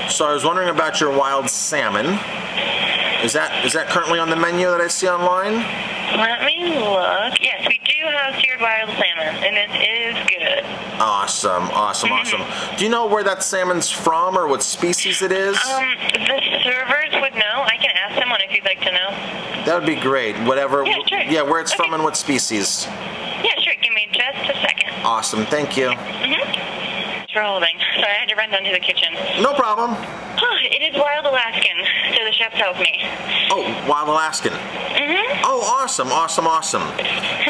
So I was wondering about your wild salmon. Is that currently on the menu that I see online? Let me look. Yes, we do have seared wild salmon, and it is good. Awesome. Do you know where that salmon's from or what species it is? The servers would know. I can ask someone if you'd like to know. That would be great. Whatever. Yeah, sure. Yeah, where it's from and what species. Yeah, sure. Give me just a second. Awesome. Thank you. Thanks for holding. Sorry, I had to run down to the kitchen. No problem. It is wild Alaskan, so the chef tells me. Oh, wild Alaskan. Oh, awesome.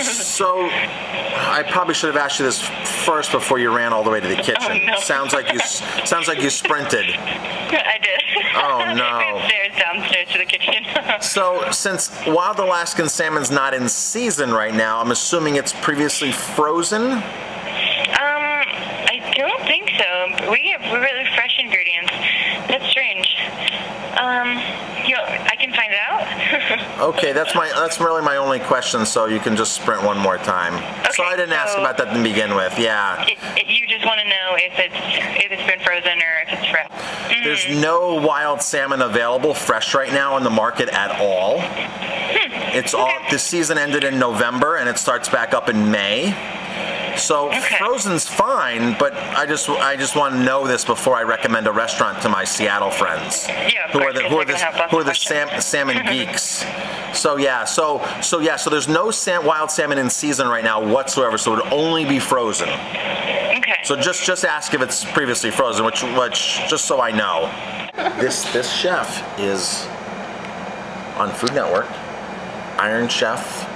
So, I probably should have asked you this first before you ran all the way to the kitchen. Oh, no. Sounds like you sprinted. I did. Oh no. We have stairs downstairs to the kitchen. So, since wild Alaskan salmon's not in season right now, I'm assuming it's previously frozen? I don't think so. We have really fresh ingredients. That's strange. I can find out. Okay, that's really my only question, so you can just sprint one more time. Okay, so I didn't ask about that to begin with, yeah. You just want to know if it's been frozen or if it's fresh. There's no wild salmon available fresh right now on the market at all. It's all the season ended in November and it starts back up in May. So frozen's fine, but I just want to know this before I recommend a restaurant to my Seattle friends. Yeah, who are the salmon geeks. So there's no wild salmon in season right now whatsoever, so it would only be frozen. Okay. So just ask if it's previously frozen, which just so I know. This chef is on Food Network. Iron Chef.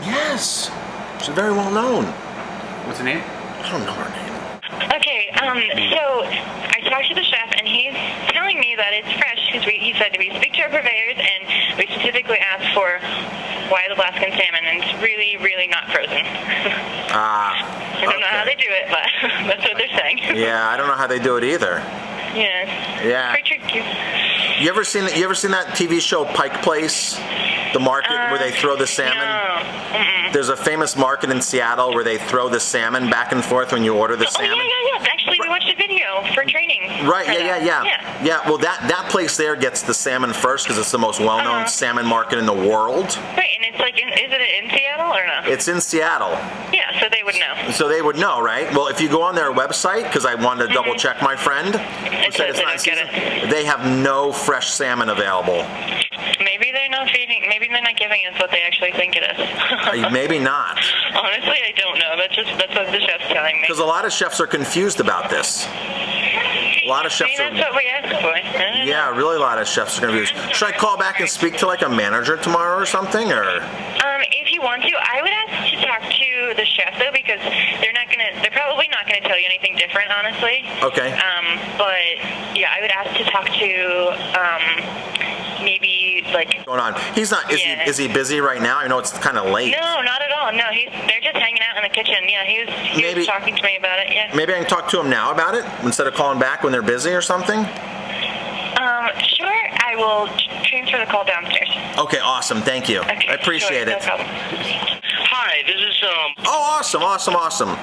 Yes. She's very well known. What's her name? I don't know her name. Okay, so I talked to the chef, and he's telling me that it's fresh because he said we speak to our purveyors, and we specifically ask for wild Alaskan salmon, and it's really, really not frozen. I don't know how they do it, but that's what they're saying. Yeah, I don't know how they do it either. Yeah. Pretty tricky. You ever seen that TV show Pike Place? The market where they throw the salmon? No. There's a famous market in Seattle where they throw the salmon back and forth when you order the salmon. Yeah. Actually, we watched a video for training. Right, yeah. Well, that place there gets the salmon first because it's the most well-known salmon market in the world. Right, and it's like, is it in Seattle or no? It's in Seattle. Yeah, so they would know. So they would know, right? Well, if you go on their website, because I wanted to double check my friend, It says they don't get it. they have no fresh salmon available. Maybe they're not giving us what they actually think it is. Maybe not. Honestly, I don't know. That's what the chef's telling me. Because a lot of chefs are confused about this. A lot of chefs that's what we asked for. Yeah, really a lot of chefs are confused. Should I call back and speak to like a manager tomorrow or something, or? If you want to, I would ask to talk to the chef though, because they're probably not gonna tell you anything different, honestly. Okay. But yeah, I would ask to talk to maybe like. What's going on? He's not. Is he busy right now? I know it's kind of late. No, not at all. No, they're just hanging out in the kitchen. Yeah, he was talking to me about it. Yeah. Maybe I can talk to him now about it instead of calling back when they're busy or something. Sure. I will transfer the call downstairs. Okay, awesome. Thank you. Okay, I appreciate it. No problem. Hi, this is Oh, awesome.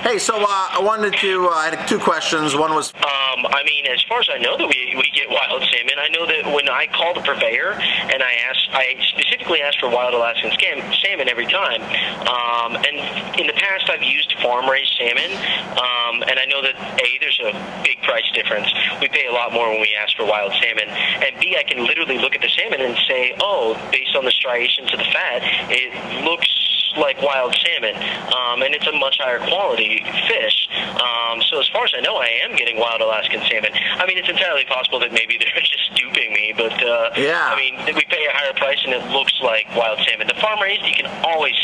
Hey, so I had two questions. One was, I mean, as far as I know that we get wild salmon, I know that when I call the purveyor and I specifically ask for wild Alaskan salmon every time. And in the past I've used farm-raised salmon, and I know that A, there's a big price difference. We pay a lot more when we ask for wild salmon, and B, I can literally look at the salmon and say, oh, based on the striations of the fat, it looks like wild salmon, and it's a much higher quality fish. So as far as I know, I am getting wild Alaskan salmon. I mean, it's entirely possible that maybe they're just duping me, but I mean, we pay a higher price and it looks like wild salmon. The farm raised, you can always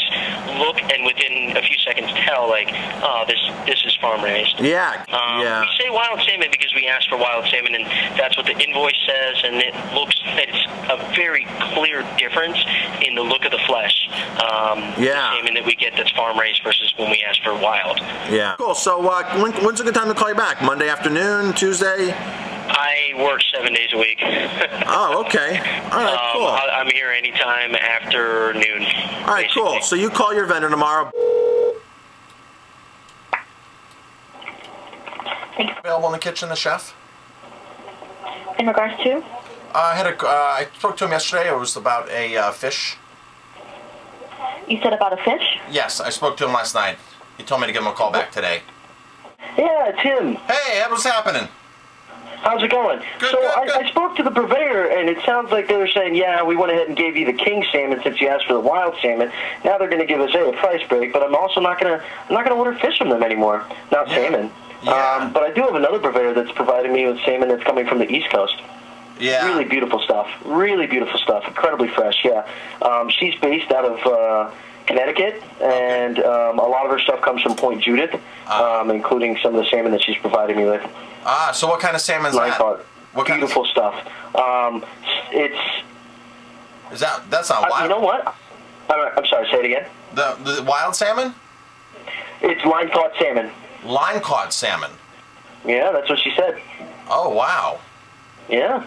look and within a few seconds tell, like, oh, this is farm raised. Yeah. We say wild salmon because we ask for wild salmon, and that's what the invoice says, and it's a very clear difference in the look of the flesh. The salmon that we get that's farm raised versus when we ask for wild. Yeah. Cool. So when's a good time to call you back? Monday afternoon? Tuesday? I work 7 days a week. Oh, okay. All right, cool. I'm here anytime after noon. All right, basically. Cool. So you call your vendor tomorrow. Available in the kitchen, the chef? In regards to? I spoke to him yesterday. It was about a fish. You said about a fish? Yes, I spoke to him last night. He told me to give him a call back today. Yeah, it's him. Hey, what's happening? How's it going? Good, so good, good. I spoke to the purveyor, and it sounds like they were saying, yeah, we went ahead and gave you the king salmon since you asked for the wild salmon. Now they're going to give us a price break, but I'm also not going to order fish from them anymore. Not salmon. Yeah. But I do have another purveyor that's providing me with salmon that's coming from the East Coast. Yeah. Really beautiful stuff. Really beautiful stuff. Incredibly fresh. Yeah. She's based out of Connecticut, and a lot of her stuff comes from Point Judith, including some of the salmon that she's providing me with. So what kind of salmon is that? What Beautiful stuff. That's not wild. You know what? I'm sorry, say it again. The wild salmon? It's line-caught salmon. Line-caught salmon. Yeah, that's what she said. Oh, wow. Yeah.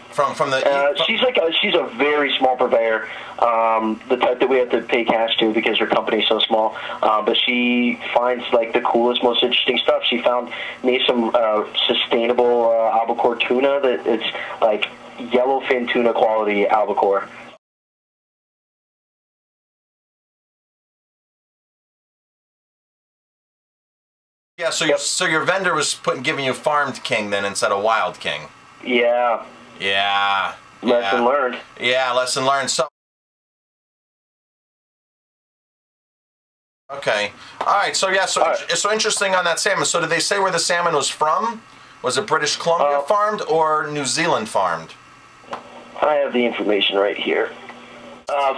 She's a very small purveyor, the type that we have to pay cash to because her company's so small. But she finds like the coolest, most interesting stuff. She found me some sustainable albacore tuna that it's like yellowfin tuna quality albacore. Yeah. So your vendor was giving you farmed king then instead of wild king. Yeah. Yeah. Lesson learned. Yeah, lesson learned. So, okay. All right. So yeah. So interesting on that salmon. So did they say where the salmon was from? Was it British Columbia farmed or New Zealand farmed? I have the information right here.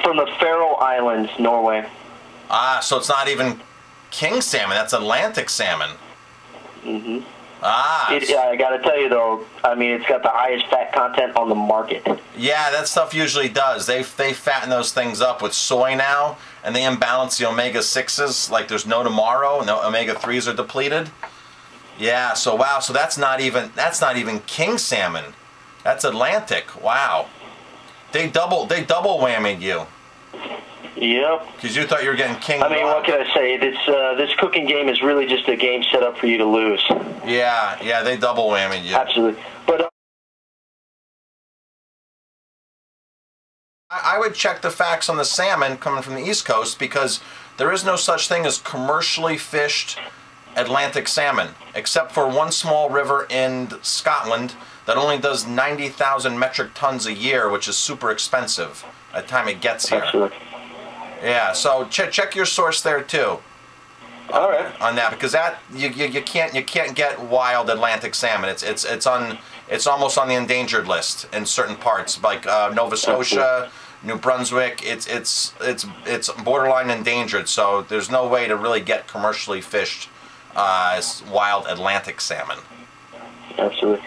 From the Faroe Islands, Norway. So it's not even king salmon. That's Atlantic salmon. Mm-hmm. I gotta tell you though, I mean, it's got the highest fat content on the market. Yeah, that stuff usually does. They fatten those things up with soy now, and they imbalance the omega-6s like there's no tomorrow, and the omega-3s are depleted. Yeah, so wow, so that's not even king salmon. That's Atlantic. Wow. They double whammied you. Yep. Because you thought you were getting king. I mean, what can I say? This cooking game is really just a game set up for you to lose. Yeah, they double whammied you. Absolutely. But I would check the facts on the salmon coming from the East Coast because there is no such thing as commercially fished Atlantic salmon, except for one small river in Scotland that only does 90,000 metric tons a year, which is super expensive by the time it gets here. Absolutely. Yeah, so check your source there too. All right. On that, because that you can't get wild Atlantic salmon. It's almost on the endangered list in certain parts, like Nova Scotia, New Brunswick. It's borderline endangered. So there's no way to really get commercially fished wild Atlantic salmon. Absolutely.